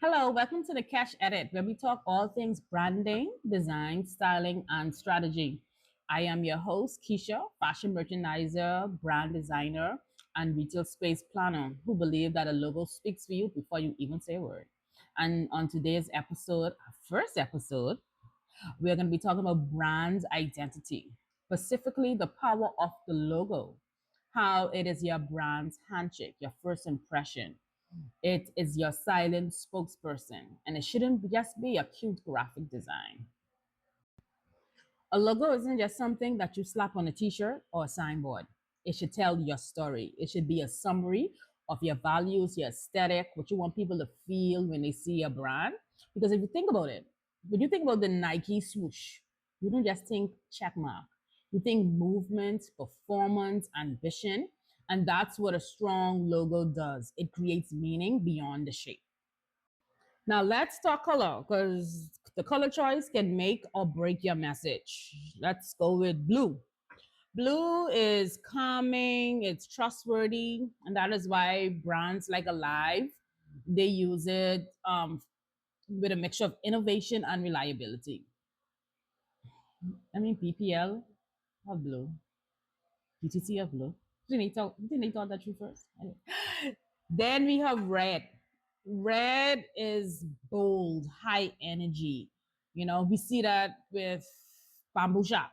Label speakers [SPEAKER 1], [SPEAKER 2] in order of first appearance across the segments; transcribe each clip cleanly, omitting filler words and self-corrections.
[SPEAKER 1] Hello, welcome to the Cash Edit, where we talk all things branding, design, styling, and strategy. I am your host, Keisha, fashion merchandiser, brand designer, and retail space planner who believe that a logo speaks for you before you even say a word. And on today's episode, our first episode, we're going to be talking about brand identity, specifically the power of the logo, how it is your brand's handshake, your first impression, it is your silent spokesperson, and it shouldn't just be a cute graphic design. A logo isn't just something that you slap on a t shirt or a signboard. It should tell your story. It should be a summary of your values, your aesthetic, what you want people to feel when they see a brand. Because if you think about it, when you think about the Nike swoosh, you don't just think check mark. You think movement, performance, ambition. And that's what a strong logo does. It creates meaning beyond the shape. Now let's talk color because the color choice can make or break your message. Let's go with blue. Blue is calming, it's trustworthy, and that is why brands like Alive they use it with a mixture of innovation and reliability. I mean, PPL have blue, PTC have blue. Didn't they talk that through first? Anyway. Then we have red. Red is bold, high energy. We see that with Bamboo Shop,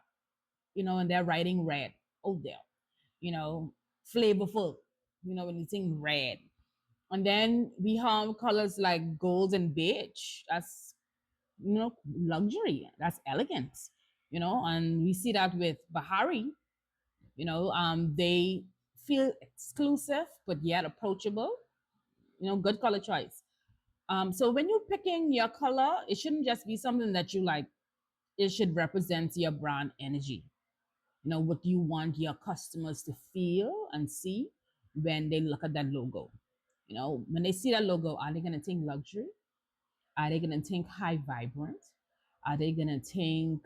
[SPEAKER 1] and they're writing red. Oh, there. You know, flavorful, when you think red. And then we have colors like gold and beige. That's, luxury. That's elegance, and we see that with Bahari. They feel exclusive, but yet approachable. Good color choice. So when you're picking your color, it shouldn't just be something that you like. It should represent your brand energy. What you want your customers to feel and see when they look at that logo. When they see that logo, are they going to think luxury? Are they going to think high vibrant? Are they going to think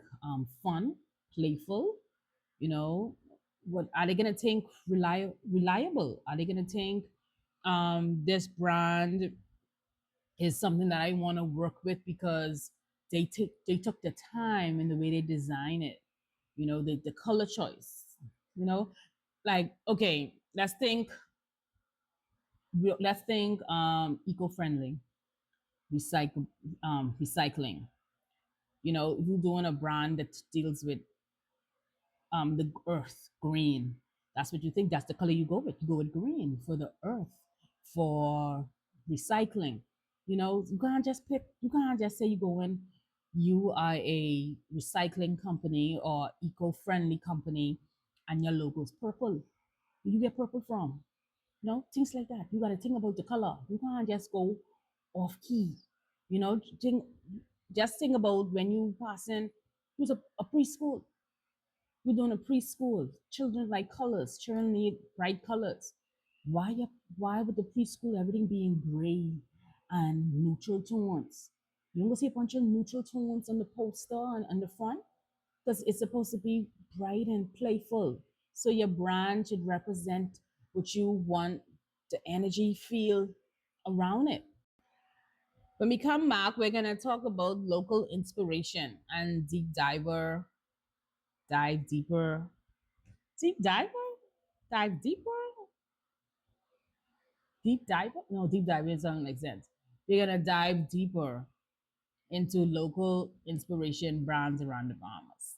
[SPEAKER 1] fun, playful? What are they going to think reliable? Are they going to think this brand is something that I want to work with because they took the time in the way they design it. The color choice. You know, like okay, let's think eco-friendly, recycling. If you're doing a brand that deals with the earth, green. That's what you think. That's the color you go with. You go with green for the earth, for recycling. You can't just pick. You can't just say you go in. You are a recycling company or eco-friendly company, and your logo's purple. Where you get purple from? Things like that. You got to think about the color. You can't just go off key. Just think about when you pass in. Who's a preschool? We're doing a preschool. Children like colors. Children need bright colors. Why would the preschool everything be in gray and neutral tones? You don't go see a bunch of neutral tones on the poster and on the front because it's supposed to be bright and playful. So your brand should represent what you want the energy feel around it. When we come back, we're gonna talk about local inspiration and dive deeper. Deep diver? Dive deeper? Deep diver? No, deep diver doesn't make sense. We're gonna dive deeper into local inspiration brands around the farmers.